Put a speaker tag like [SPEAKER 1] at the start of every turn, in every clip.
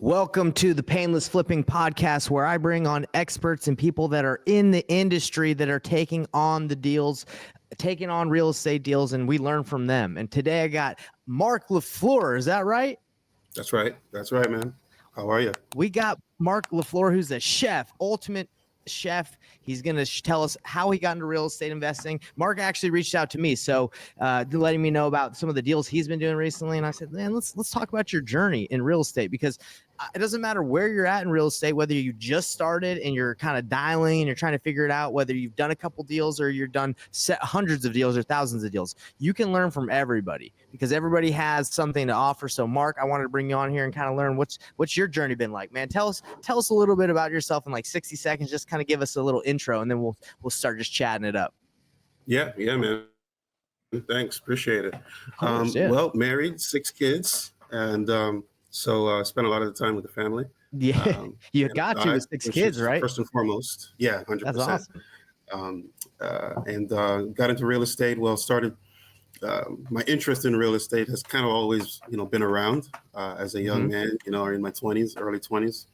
[SPEAKER 1] Welcome to the Painless Flipping Podcast, where I bring on experts and people that are in the industry that are taking on the deals, taking on real estate deals, and we learn from them. And today I got Mark LaFleur. Is that right?
[SPEAKER 2] That's right. That's right, man. How are you?
[SPEAKER 1] We got Mark LaFleur, who's a chef, ultimate chef. He's going to tell us how he got into real estate investing. Mark actually reached out to me, so letting me know about some of the deals he's been doing recently. And I said, man, let's talk about your journey in real estate, because it doesn't matter where you're at in real estate, whether you just started and you're kind of dialing and you're trying to figure it out, whether you've done a couple deals or you're done hundreds of deals or thousands of deals. You can learn from everybody because everybody has something to offer. So Mark, I wanted to bring you on here and kind of learn what's your journey been like, man. Tell us a little bit about yourself in like 60 seconds. Just kind of give us a little intro, and then we'll start just chatting it up.
[SPEAKER 2] Yeah, man. Thanks, appreciate it.
[SPEAKER 1] Yeah.
[SPEAKER 2] Well, married, 6 kids, and so spent a lot of the time with the family.
[SPEAKER 1] Yeah, you got to with 6 kids, right?
[SPEAKER 2] First and foremost, yeah, 100%.
[SPEAKER 1] That's awesome.
[SPEAKER 2] And got into real estate. Well, started my interest in real estate has kind of always, been around as a young man, or in my 20s, early 20s.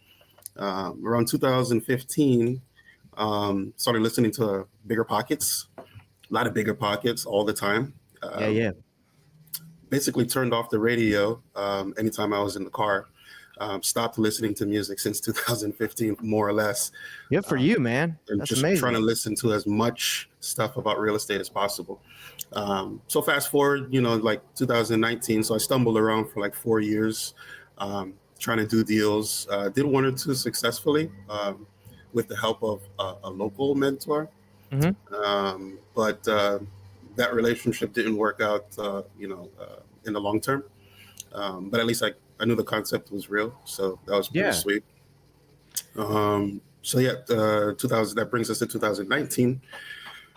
[SPEAKER 2] Around 2015, started listening to Bigger Pockets, a lot of Bigger Pockets all the time.
[SPEAKER 1] Yeah.
[SPEAKER 2] Basically turned off the radio anytime I was in the car. Stopped listening to music since 2015, more or less.
[SPEAKER 1] Good for you, man.
[SPEAKER 2] And
[SPEAKER 1] That's
[SPEAKER 2] just
[SPEAKER 1] amazing.
[SPEAKER 2] trying to listen to as much stuff about real estate as possible. So fast forward, like 2019. So I stumbled around for like 4 years, trying to do deals. Did 1 or 2 successfully with the help of a local mentor. But that relationship didn't work out, in the long term. But at least I knew the concept was real, so that was pretty sweet. 2000, that brings us to 2019,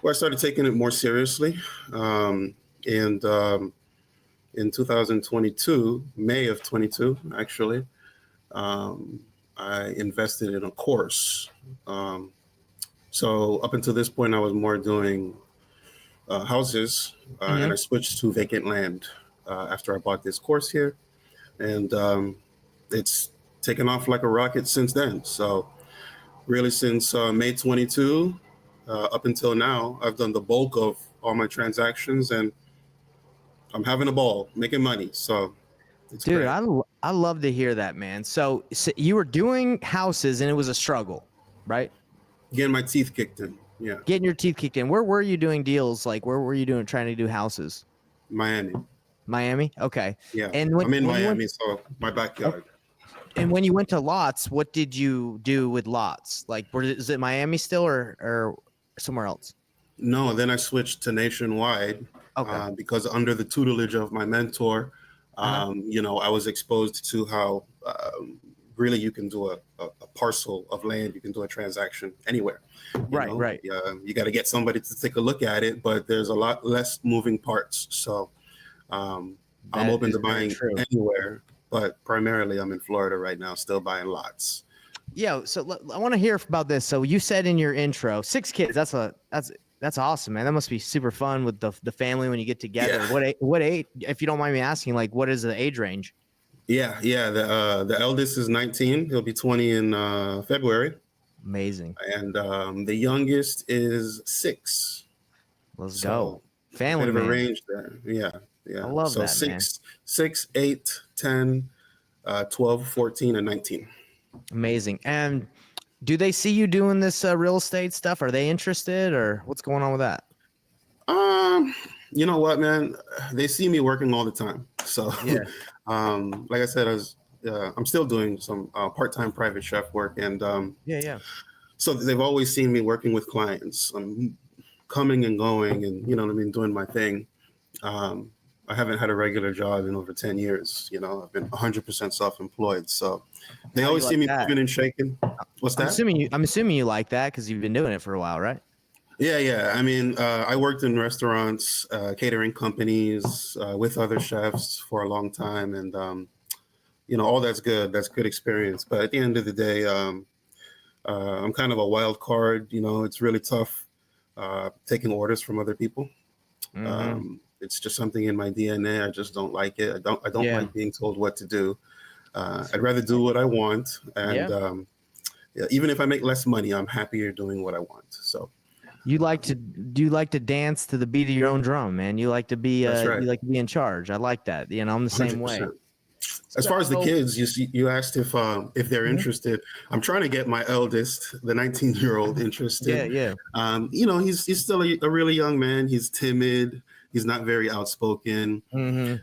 [SPEAKER 2] where I started taking it more seriously. And in 2022, May of 22, actually, I invested in a course. So up until this point, I was more doing houses, and I switched to vacant land after I bought this course here. And it's taken off like a rocket since then. So really since May 22 up until now, I've done the bulk of all my transactions, and I'm having a ball, making money. So it's
[SPEAKER 1] Dude,
[SPEAKER 2] great.
[SPEAKER 1] I love to hear that, man. So you were doing houses and it was a struggle, right?
[SPEAKER 2] Getting my teeth kicked in. Yeah.
[SPEAKER 1] Getting your teeth kicked in. Where were you doing deals? Like, where were you trying to do houses?
[SPEAKER 2] Miami.
[SPEAKER 1] Okay.
[SPEAKER 2] Yeah.
[SPEAKER 1] And
[SPEAKER 2] I'm in Miami, so my backyard.
[SPEAKER 1] And when you went to lots, what did you do with lots? Like, is it Miami still or somewhere else?
[SPEAKER 2] No, then I switched to nationwide because under the tutelage of my mentor, I was exposed to how really you can do a parcel of land. You can do a transaction anywhere.
[SPEAKER 1] Right.
[SPEAKER 2] You got to get somebody to take a look at it, but there's a lot less moving parts. So I'm open to buying anywhere, but primarily I'm in Florida right now, still buying lots.
[SPEAKER 1] Yeah. So I want to hear about this. So you said in your intro, 6 kids. That's awesome, man. That must be super fun with the family when you get together. Yeah. What age, if you don't mind me asking, like what is the age range?
[SPEAKER 2] Yeah. The eldest is 19. He'll be 20 in February.
[SPEAKER 1] Amazing.
[SPEAKER 2] And the youngest is 6.
[SPEAKER 1] Let's go. Family,
[SPEAKER 2] bit of
[SPEAKER 1] man.
[SPEAKER 2] a range there. Yeah.
[SPEAKER 1] I love that,
[SPEAKER 2] 6, 8, 10, 12, 14, and 19.
[SPEAKER 1] Amazing. And do they see you doing this real estate stuff? Are they interested, or what's going on with that?
[SPEAKER 2] You know what, man? They see me working all the time. So,
[SPEAKER 1] yeah.
[SPEAKER 2] Like I said, I'm still doing some part-time private chef work, and so they've always seen me working with clients. I'm coming and going, and doing my thing. I haven't had a regular job in over 10 years. I've been 100% self-employed. So they always see me moving and shaking. What's that?
[SPEAKER 1] I'm assuming you like that because you've been doing it for a while, right?
[SPEAKER 2] Yeah. I mean, I worked in restaurants, catering companies with other chefs for a long time. And, all that's good. That's good experience. But at the end of the day, I'm kind of a wild card. It's really tough taking orders from other people. It's just something in my DNA. I just don't like it. I don't like being told what to do. I'd rather do what I want, and
[SPEAKER 1] Yeah.
[SPEAKER 2] yeah, even if I make less money, I'm happier doing what I want. So
[SPEAKER 1] Do you like to dance to the beat of your own drum, man? You like to be
[SPEAKER 2] that's right,
[SPEAKER 1] you like to be in charge. I like that. You know, I'm the same way.
[SPEAKER 2] 100%. As far as the
[SPEAKER 1] So
[SPEAKER 2] kids, you asked if they're
[SPEAKER 1] Mhm.
[SPEAKER 2] interested. I'm trying to get my eldest, the 19-year-old,
[SPEAKER 1] Yeah,
[SPEAKER 2] interested.
[SPEAKER 1] yeah.
[SPEAKER 2] He's still a really young man. He's timid. He's not very outspoken.
[SPEAKER 1] Hmm.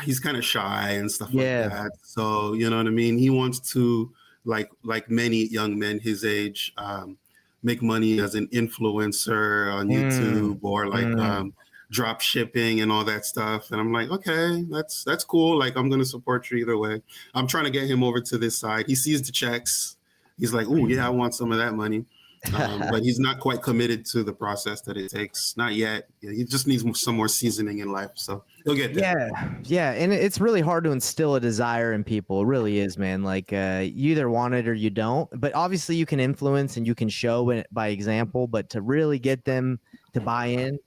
[SPEAKER 2] He's kind of shy and stuff like
[SPEAKER 1] Yeah.
[SPEAKER 2] that. So you know what I mean. He wants to, like many young men his age, make money as an influencer on
[SPEAKER 1] Mm,
[SPEAKER 2] YouTube or like
[SPEAKER 1] mm.
[SPEAKER 2] drop shipping and all that stuff. And I'm like, okay, that's cool. Like I'm gonna support you either way. I'm trying to get him over to this side. He sees the checks. He's like, oh yeah, I want some of that money. But he's not quite committed to the process that it takes. Not yet. Yeah, he just needs some more seasoning in life. So he'll get there.
[SPEAKER 1] Yeah, and it's really hard to instill a desire in people. It really is, man. Like you either want it or you don't. But obviously, you can influence and you can show it by example. But to really get them to buy in,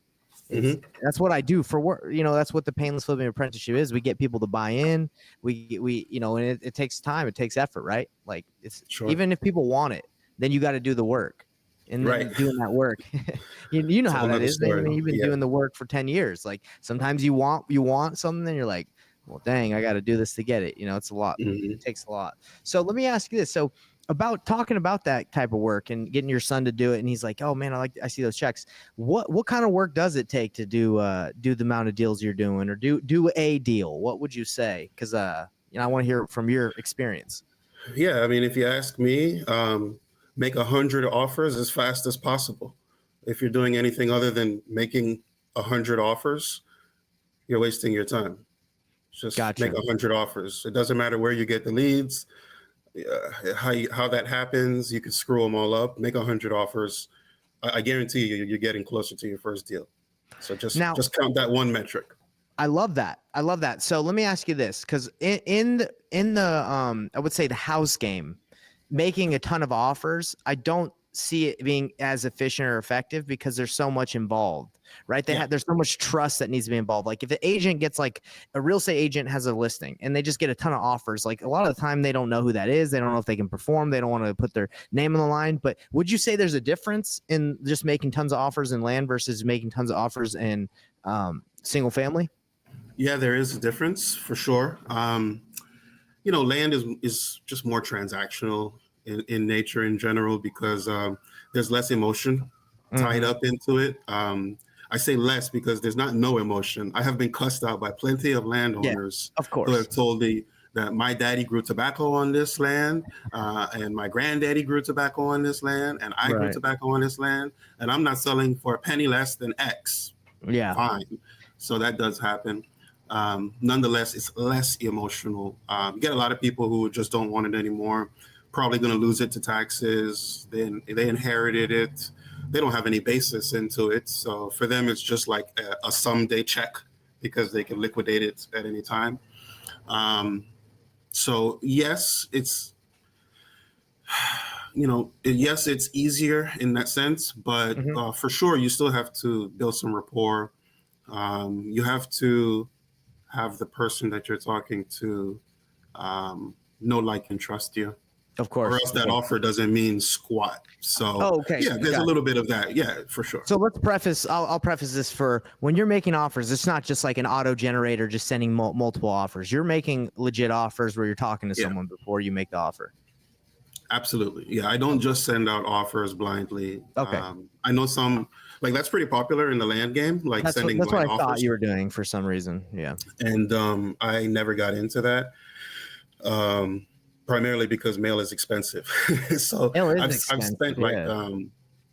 [SPEAKER 1] it's
[SPEAKER 2] Hmm.
[SPEAKER 1] that's what I do for work. You know, that's what the painless flipping apprenticeship is. We get people to buy in. And it takes time. It takes effort, right? Like it's
[SPEAKER 2] Sure.
[SPEAKER 1] even if people want it, then you got to do the work. And
[SPEAKER 2] Right.
[SPEAKER 1] then doing that work, you know
[SPEAKER 2] It's a
[SPEAKER 1] how
[SPEAKER 2] whole
[SPEAKER 1] that
[SPEAKER 2] nother
[SPEAKER 1] is, man. I
[SPEAKER 2] story.
[SPEAKER 1] mean, you've been
[SPEAKER 2] Yeah.
[SPEAKER 1] doing the work for 10 years. Like sometimes you want something, then you're like, well, dang, I got to do this to get it. You know, it's a lot.
[SPEAKER 2] Hmm.
[SPEAKER 1] It takes a lot. So let me ask you this. So about talking about that type of work and getting your son to do it, and he's like, oh man, I see those checks. What kind of work does it take to do the amount of deals you're doing, or do a deal? What would you say? Because I want to hear from your experience.
[SPEAKER 2] Yeah. I mean, if you ask me, make 100 offers as fast as possible. If you're doing anything other than making 100 offers, you're wasting your time. Just make
[SPEAKER 1] Gotcha.
[SPEAKER 2] 100 offers. It doesn't matter where you get the leads, how that happens. You can screw them all up. Make 100 offers. I guarantee you're getting closer to your first deal. So
[SPEAKER 1] Now,
[SPEAKER 2] just count that one metric.
[SPEAKER 1] I love that. I love that. So let me ask you this, because in the I would say the house game, making a ton of offers, I don't see it being as efficient or effective because there's so much involved, right?
[SPEAKER 2] Yeah.
[SPEAKER 1] There's so much trust that needs to be involved. Like if the agent gets like a real estate agent has a listing and they just get a ton of offers, like a lot of the time they don't know who that is. They don't know if they can perform. They don't want to put their name on the line. But would you say there's a difference in just making tons of offers in land versus making tons of offers in single family?
[SPEAKER 2] Yeah, there is a difference for sure. Land is just more transactional in nature in general because there's less emotion tied
[SPEAKER 1] Mm-hmm.
[SPEAKER 2] up into it. I say less because there's not no emotion. I have been cussed out by plenty of
[SPEAKER 1] Yeah,
[SPEAKER 2] landowners
[SPEAKER 1] of
[SPEAKER 2] who
[SPEAKER 1] course.
[SPEAKER 2] have told me that my daddy grew tobacco on this land, and my granddaddy grew tobacco on this land, and I grew
[SPEAKER 1] Right.
[SPEAKER 2] tobacco on this land, and I'm not selling for a penny less than X.
[SPEAKER 1] Yeah.
[SPEAKER 2] Fine. So that does happen. Nonetheless, it's less emotional. You get a lot of people who just don't want it anymore, probably going to lose it to taxes. They inherited it. They don't have any basis into it. So for them, it's just like a someday check because they can liquidate it at any time. So yes, it's easier in that sense, but
[SPEAKER 1] Hmm.
[SPEAKER 2] for sure, you still have to build some rapport. You have to have the person that you're talking to know, like, and trust you,
[SPEAKER 1] Of
[SPEAKER 2] or
[SPEAKER 1] course.
[SPEAKER 2] else that offer doesn't mean squat. So
[SPEAKER 1] Oh, okay.
[SPEAKER 2] yeah, there's a
[SPEAKER 1] Got
[SPEAKER 2] little bit of that. Yeah, for sure.
[SPEAKER 1] So let's preface. I'll preface this for when you're making offers. It's not just like an auto generator just sending multiple offers. You're making legit offers where you're talking to
[SPEAKER 2] Yeah,
[SPEAKER 1] someone before you make the offer.
[SPEAKER 2] absolutely. Yeah, I don't just send out offers blindly.
[SPEAKER 1] Okay,
[SPEAKER 2] I know some, like, that's pretty popular in the land game, like sending
[SPEAKER 1] that's what
[SPEAKER 2] blind
[SPEAKER 1] I thought
[SPEAKER 2] offers,
[SPEAKER 1] you were doing for some reason. Yeah.
[SPEAKER 2] and I never got into that. Um, Primarily because mail is expensive. So
[SPEAKER 1] Mail is
[SPEAKER 2] I've
[SPEAKER 1] expensive.
[SPEAKER 2] spent like
[SPEAKER 1] Yeah.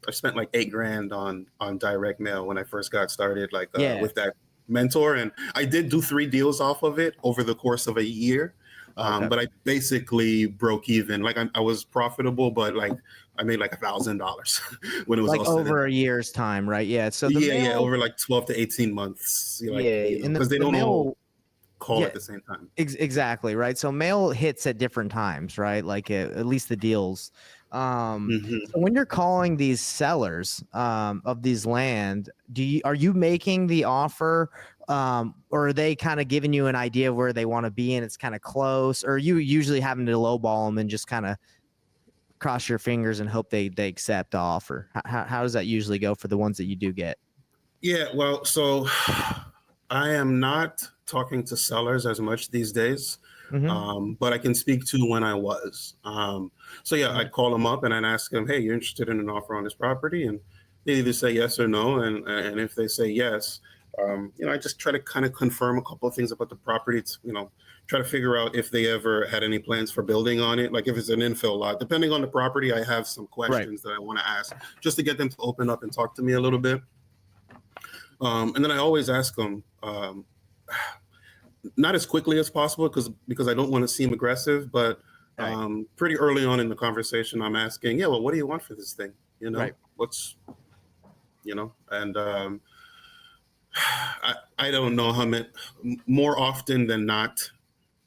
[SPEAKER 2] I've spent like 8 grand on direct mail when I first got started, like
[SPEAKER 1] Yeah.
[SPEAKER 2] with that mentor, and I did do 3 deals off of it over the course of a year.
[SPEAKER 1] Okay.
[SPEAKER 2] But I basically broke even. Like I was profitable, but like I made like $1,000 when it was
[SPEAKER 1] Like
[SPEAKER 2] all said and
[SPEAKER 1] over
[SPEAKER 2] done.
[SPEAKER 1] a year's time, right? Yeah. So the
[SPEAKER 2] Yeah,
[SPEAKER 1] mail.
[SPEAKER 2] over like 12 to 18 months.
[SPEAKER 1] Yeah, and
[SPEAKER 2] Because they
[SPEAKER 1] the
[SPEAKER 2] don't all
[SPEAKER 1] mail.
[SPEAKER 2] call
[SPEAKER 1] Yeah.
[SPEAKER 2] at the same time.
[SPEAKER 1] Exactly, right? So mail hits at different times, right? Like at least the deals.
[SPEAKER 2] Hmm.
[SPEAKER 1] So when you're calling these sellers of these land, are you making the offer or are they kind of giving you an idea of where they want to be and it's kind of close, or are you usually having to lowball them and just kind of cross your fingers and hope they accept the offer? How does that usually go for the ones that you do get?
[SPEAKER 2] Yeah, well, so I am not talking to sellers as much these days, but I can speak to when I was. So yeah, I'd call them up and I'd ask them, "Hey, you're interested in an offer on this property?" And they either say yes or no. And if they say yes, I just try to kind of confirm a couple of things about the property. Try to figure out if they ever had any plans for building on it. Like if it's an infill lot, depending on the property, I have some questions that I want to ask just to get them to open up and talk to me a little bit. And then I always ask them, not as quickly as possible because I don't want to seem aggressive, but pretty early on in the conversation, I'm asking, yeah, well, what do you want for this thing? What's, and I don't know how many, more often than not,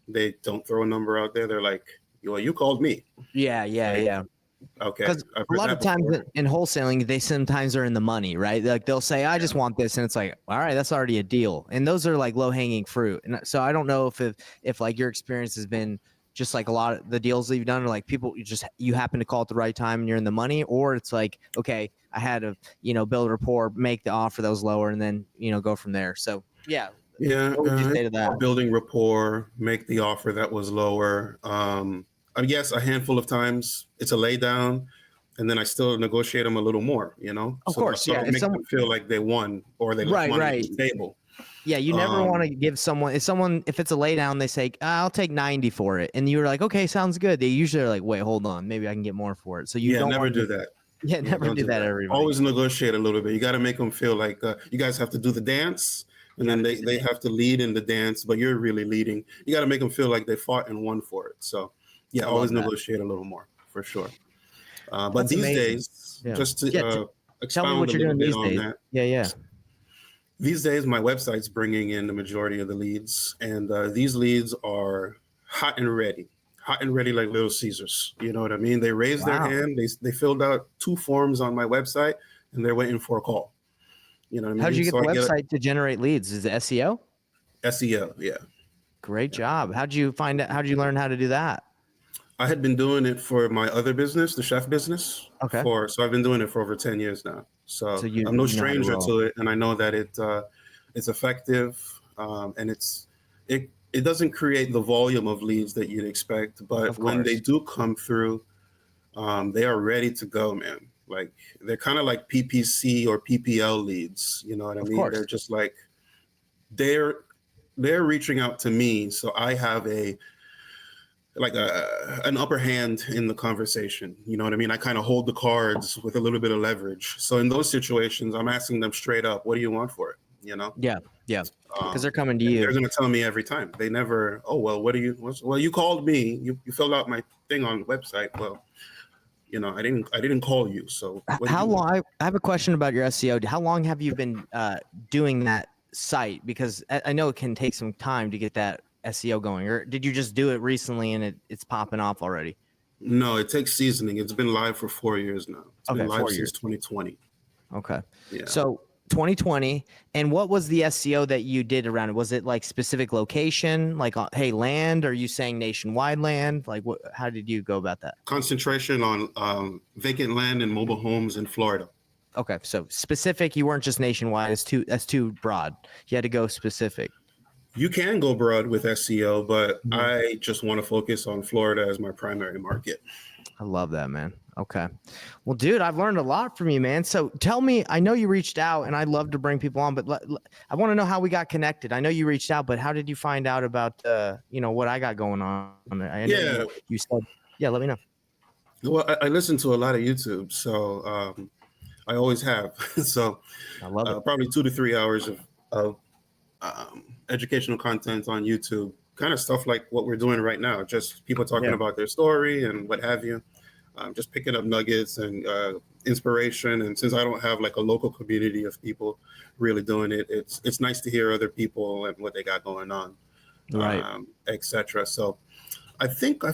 [SPEAKER 2] they don't throw a number out there. They're like, well, you called me.
[SPEAKER 1] Yeah.
[SPEAKER 2] Okay.
[SPEAKER 1] Because a lot of times in wholesaling, they sometimes are in the money, right? Like they'll say, I just want this. And it's like, all right, that's already a deal. And those are like low hanging fruit. And so I don't know if like your experience has been just like a lot of the deals that you've done, or like people, you happen to call at the right time and you're in the money, or it's like, okay, I had to, build rapport, make the offer that was lower, and then, go from there. So yeah.
[SPEAKER 2] Yeah.
[SPEAKER 1] What would you say to that?
[SPEAKER 2] Building rapport, make the offer that was lower. I guess a handful of times it's a lay down, and then I still negotiate them a little more,
[SPEAKER 1] Of course, yeah.
[SPEAKER 2] Make them feel like they won or they left money on the table.
[SPEAKER 1] Yeah, you never want to give someone, if it's a lay down, they say, I'll take 90 for it. And you're like, okay, sounds good. They usually are like, wait, hold on, maybe I can get more for it. So you don't
[SPEAKER 2] never do that.
[SPEAKER 1] Yeah, never do that, everybody.
[SPEAKER 2] Always negotiate a little bit. You got to make them feel like you guys have to do the dance, and then they have to lead in the dance, but you're really leading. You got to make them feel like they fought and won for it. So yeah, always negotiate a little more for sure. But that's these days, just to expound tell me what you're doing these days. That,
[SPEAKER 1] yeah.
[SPEAKER 2] These days, my website's bringing in the majority of the leads, and these leads are hot and ready like Little Caesars. You know what I mean? They raised their hand. They filled out 2 forms on my website, and they're waiting for a call. You know what I mean?
[SPEAKER 1] How'd you get the website to generate leads? Is it SEO?
[SPEAKER 2] SEO, yeah.
[SPEAKER 1] Great job. How'd you learn how to do that?
[SPEAKER 2] I had been doing it for my other business, the chef business.
[SPEAKER 1] Okay.
[SPEAKER 2] So I've been doing it for over 10 years now. So I'm no stranger to it, and I know that it's effective, and it doesn't create the volume of leads that you'd expect, but when they do come through, they are ready to go, man. Like they're kind of like PPC or PPL leads. You know what I mean? They're just like they're reaching out to me, so I have an upper hand in the conversation. You know what I mean? I kind of hold the cards with a little bit of leverage. So in those situations, I'm asking them straight up, what do you want for it?
[SPEAKER 1] Yeah. Because they're coming to you.
[SPEAKER 2] They're going to tell me every time. They never, well, you called me, you filled out my thing on the website. Well, I didn't call you. So
[SPEAKER 1] how long, I have a question about your SEO. How long have you been doing that site? Because I know it can take some time to get that SEO going, or did you just do it recently and it's popping off already?
[SPEAKER 2] No, it takes seasoning. It's been live for 4 years now. It's been live since 2020.
[SPEAKER 1] Okay.
[SPEAKER 2] Yeah.
[SPEAKER 1] So 2020, and what was the SEO that you did around it? Was it like specific location, like hey, land? Are you saying nationwide land? Like how did you go about that?
[SPEAKER 2] Concentration on vacant land and mobile homes in Florida.
[SPEAKER 1] Okay, so specific. You weren't just nationwide. That's too broad. You had to go specific.
[SPEAKER 2] You can go broad with SEO, but I just want to focus on Florida as my primary market.
[SPEAKER 1] I love that, man. Okay. Well, dude, I've learned a lot from you, man. So tell me, I know you reached out, and I'd love to bring people on, but I want to know how we got connected. I know you reached out, but how did you find out about, what I got going on? I know you said, let me know.
[SPEAKER 2] Well, I listen to a lot of YouTube, so I always have. So
[SPEAKER 1] I love it.
[SPEAKER 2] Probably 2 to 3 hours of educational content on YouTube, kind of stuff like what we're doing right now, just people talking about their story and what have you, just picking up nuggets and inspiration. And since I don't have like a local community of people really doing it, it's nice to hear other people and what they got going on,
[SPEAKER 1] right,
[SPEAKER 2] etc. So I think I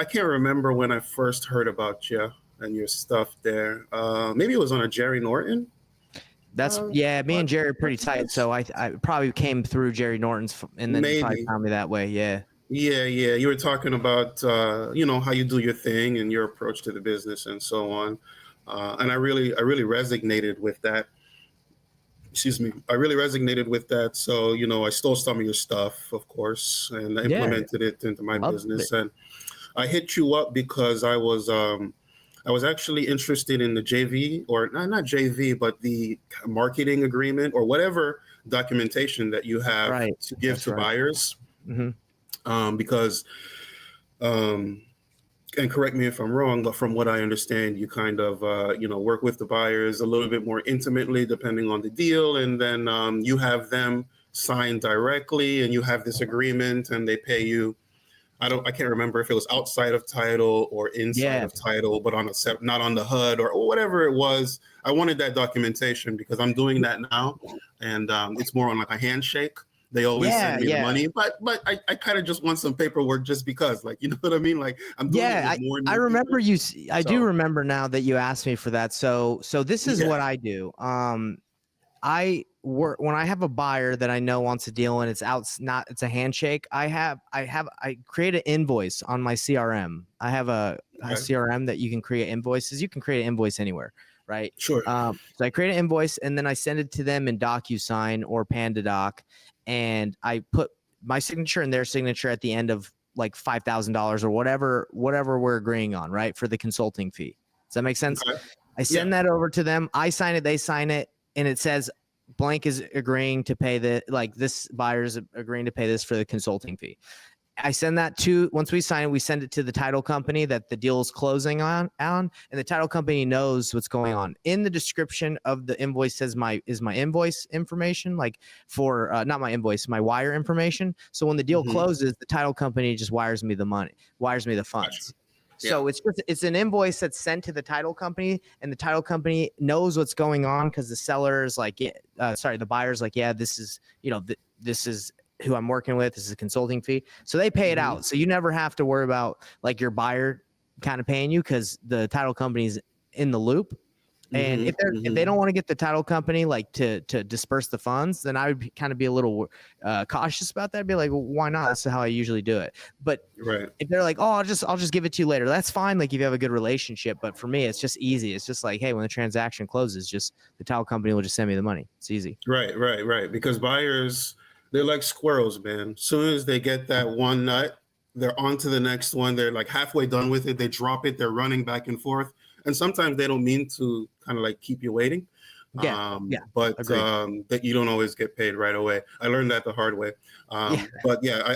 [SPEAKER 2] can't remember when I first heard about you and your stuff there. Maybe it was on a Jerry Norton.
[SPEAKER 1] That's yeah. Me and Jerry are pretty tight, so I probably came through Jerry Norton's, and then you probably
[SPEAKER 2] Maybe.
[SPEAKER 1] found me that way. Yeah.
[SPEAKER 2] Yeah, yeah. You were talking about how you do your thing and your approach to the business and so on. And I really resonated with that. Excuse me. I really resonated with that. So, I stole some of your stuff, of course, and I
[SPEAKER 1] Yeah.
[SPEAKER 2] implemented it into my
[SPEAKER 1] Love
[SPEAKER 2] business.
[SPEAKER 1] it.
[SPEAKER 2] And I hit you up because I was actually interested in the JV, or not JV, but the marketing agreement or whatever documentation that you have
[SPEAKER 1] Right.
[SPEAKER 2] to give
[SPEAKER 1] That's
[SPEAKER 2] to
[SPEAKER 1] right.
[SPEAKER 2] buyers.
[SPEAKER 1] Hmm.
[SPEAKER 2] Because um, and correct me if I'm wrong, but from what I understand, you kind of work with the buyers a little bit more intimately, depending on the deal, and then you have them sign directly, and you have this agreement, and they pay you. I can't remember if it was outside of title or inside
[SPEAKER 1] Yeah.
[SPEAKER 2] of title, but not on the HUD or whatever it was. I wanted that documentation because I'm doing that now, and it's more on like a handshake. They always
[SPEAKER 1] Yeah.
[SPEAKER 2] send me the
[SPEAKER 1] Yeah.
[SPEAKER 2] money, but I kind of just want some paperwork just because, like, you know what I mean? Like, I'm doing it
[SPEAKER 1] Yeah,
[SPEAKER 2] with more
[SPEAKER 1] I
[SPEAKER 2] new
[SPEAKER 1] remember
[SPEAKER 2] people.
[SPEAKER 1] you. I do
[SPEAKER 2] So
[SPEAKER 1] remember now that you asked me for that. So this is
[SPEAKER 2] yeah,
[SPEAKER 1] what I do. I work when I have a buyer that I know wants a deal and it's a handshake. I create an invoice on my CRM. I have a
[SPEAKER 2] okay,
[SPEAKER 1] CRM that you can create invoices. You can create an invoice anywhere, right?
[SPEAKER 2] sure,
[SPEAKER 1] So I create an invoice and then I send it to them in DocuSign or PandaDoc, and I put my signature and their signature at the end of like $5,000 or whatever we're agreeing on, right, for the consulting fee. Does that make sense?
[SPEAKER 2] okay,
[SPEAKER 1] I
[SPEAKER 2] yeah,
[SPEAKER 1] send that over to them. I sign it. They sign it, and it says blank is agreeing to pay this buyer's agreeing to pay this for the consulting fee. I send that to once we sign it, we send it to the title company that the deal is closing on, and the title company knows what's going on. In the description of the invoice says my invoice information, like for not my invoice, my wire information. So when the deal
[SPEAKER 2] hmm,
[SPEAKER 1] closes, the title company just wires me the money, wires me the
[SPEAKER 2] gotcha,
[SPEAKER 1] funds.
[SPEAKER 2] yeah,
[SPEAKER 1] So it's an invoice that's sent to the title company, and the title company knows what's going on because the seller is like, the buyer's like, yeah, this is this is who I'm working with. This is a consulting fee. So they pay it
[SPEAKER 2] hmm,
[SPEAKER 1] out. So you never have to worry about like your buyer kind of paying you because the title company's in the loop. And
[SPEAKER 2] hmm,
[SPEAKER 1] if they
[SPEAKER 2] hmm,
[SPEAKER 1] don't want to get the title company like to disperse the funds, then I would kind of be a little cautious about that. I'd be like, well, why not? That's how I usually do it. But
[SPEAKER 2] right.
[SPEAKER 1] if they're like, oh, I'll just give it to you later, that's fine. Like if you have a good relationship. But for me, it's just easy. It's just like, hey, when the transaction closes, just the title company will just send me the money. It's easy.
[SPEAKER 2] Right, right, right. Because buyers, they're like squirrels, man. As soon as they get that one nut, they're on to the next one. They're like halfway done with it. They drop it. They're running back and forth. And sometimes they don't mean to kind of like keep you waiting.
[SPEAKER 1] Yeah. Yeah.
[SPEAKER 2] But
[SPEAKER 1] Agreed.
[SPEAKER 2] that you don't always get paid right away. I learned that the hard way.
[SPEAKER 1] Yeah.
[SPEAKER 2] But yeah,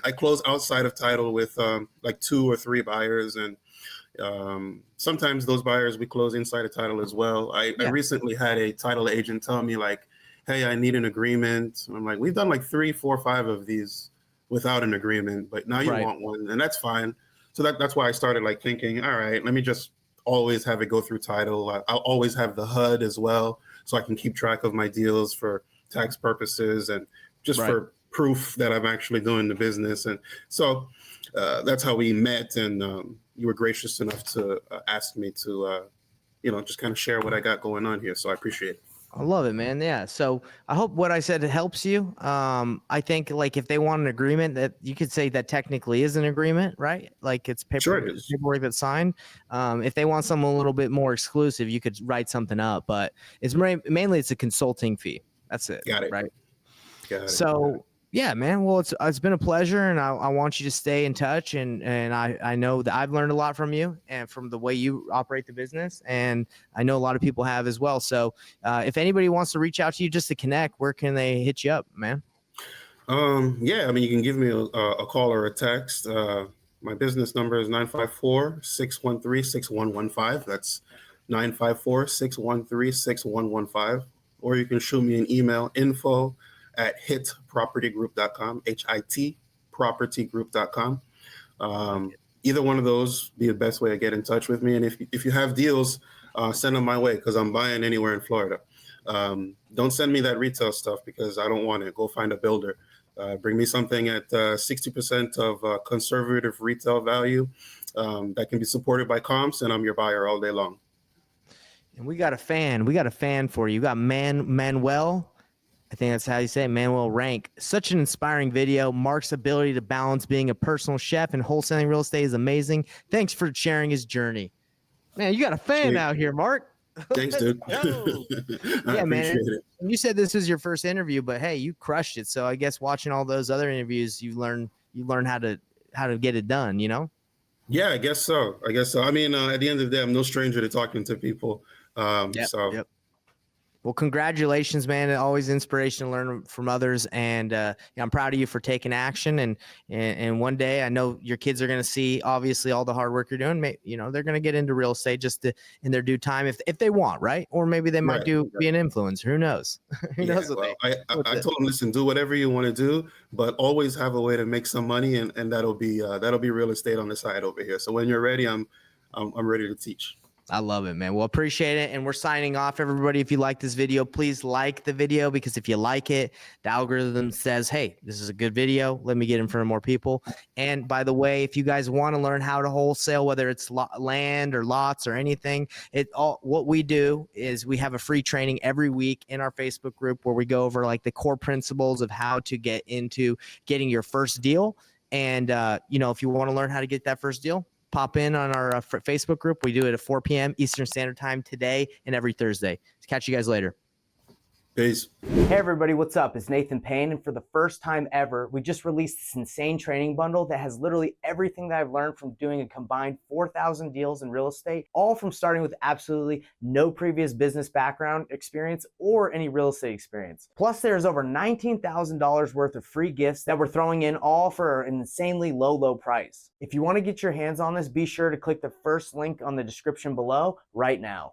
[SPEAKER 2] I close outside of title with like 2 or 3 buyers, and sometimes those buyers we close inside a title as well. I
[SPEAKER 1] Yeah.
[SPEAKER 2] recently had a title agent tell me like, hey, I need an agreement. And I'm like, we've done like 3, 4, 5 of these without an agreement, but now you
[SPEAKER 1] Right.
[SPEAKER 2] want one, and that's fine. So that's why I started like thinking, all right, let me just always have it go through title. I'll always have the HUD as well, so I can keep track of my deals for tax purposes and just
[SPEAKER 1] Right.
[SPEAKER 2] for proof that I'm actually doing the business. And so that's how we met, and you were gracious enough to ask me to, just kind of share what I got going on here. So I appreciate it.
[SPEAKER 1] I love it, man. Yeah. So I hope what I said helps you. I think like if they want an agreement, that you could say that technically is an agreement, right? Like it's
[SPEAKER 2] Sure, it is.
[SPEAKER 1] paperwork that's signed. If they want something a little bit more exclusive, you could write something up, but mainly it's a consulting fee. That's it,
[SPEAKER 2] Got it.
[SPEAKER 1] right?
[SPEAKER 2] Got it. Got it.
[SPEAKER 1] So yeah, man. Well, it's been a pleasure, and I want you to stay in touch. And I know that I've learned a lot from you and from the way you operate the business, and I know a lot of people have as well. So if anybody wants to reach out to you just to connect, where can they hit you up, man?
[SPEAKER 2] Yeah, I mean, you can give me a call or a text. My business number is 954-613-6115. That's 954-613-6115. Or you can shoot me an email, info@hitpropertygroup.com, HIT propertygroup.com. Either one of those be the best way to get in touch with me. And if you have deals, send them my way because I'm buying anywhere in Florida. Don't send me that retail stuff because I don't want it. Go find a builder. Bring me something at 60% of conservative retail value that can be supported by comps, and I'm your buyer all day long.
[SPEAKER 1] And we got a fan. We got a fan for you. You got Manuel. I think that's how you say it, Manuel Rank. Such an inspiring video. Mark's ability to balance being a personal chef and wholesaling real estate is amazing. Thanks for sharing his journey. Man, you got a fan out here, Mark.
[SPEAKER 2] Thanks, dude. I
[SPEAKER 1] Yeah, man.
[SPEAKER 2] appreciate it.
[SPEAKER 1] You said this was your first interview, but hey, you crushed it. So I guess watching all those other interviews, you learn how to get it done, you know?
[SPEAKER 2] Yeah, I guess so. I mean, at the end of the day, I'm no stranger to talking to people.
[SPEAKER 1] Yep. Well, congratulations, man. Always inspiration to learn from others. And I'm proud of you for taking action. And one day I know your kids are going to see, obviously, all the hard work you're doing. You know, they're going to get into real estate just in their due time if they want, right? Or maybe they might be an influencer. Who knows? Who knows what
[SPEAKER 2] I told them, listen, do whatever you want to do, but always have a way to make some money. And that'll be real estate on the side over here. So when you're ready, I'm ready to teach.
[SPEAKER 1] I love it, man. Well, appreciate it. And we're signing off, everybody. If you like this video, please like the video, because if you like it, the algorithm says, hey, this is a good video. Let me get in front of more people. And by the way, if you guys want to learn how to wholesale, whether it's land or lots or anything, what we do is we have a free training every week in our Facebook group where we go over like the core principles of how to get into getting your first deal. And, if you want to learn how to get that first deal, pop in on our Facebook group. We do it at 4 p.m. Eastern Standard Time today and every Thursday. Catch you guys later.
[SPEAKER 2] Peace.
[SPEAKER 3] Hey everybody, what's up? It's Nathan Payne, and for the first time ever, we just released this insane training bundle that has literally everything that I've learned from doing a combined 4,000 deals in real estate, all from starting with absolutely no previous business background experience or any real estate experience. Plus, there's over $19,000 worth of free gifts that we're throwing in, all for an insanely low price. If you want to get your hands on this, be sure to click the first link on the description below right now.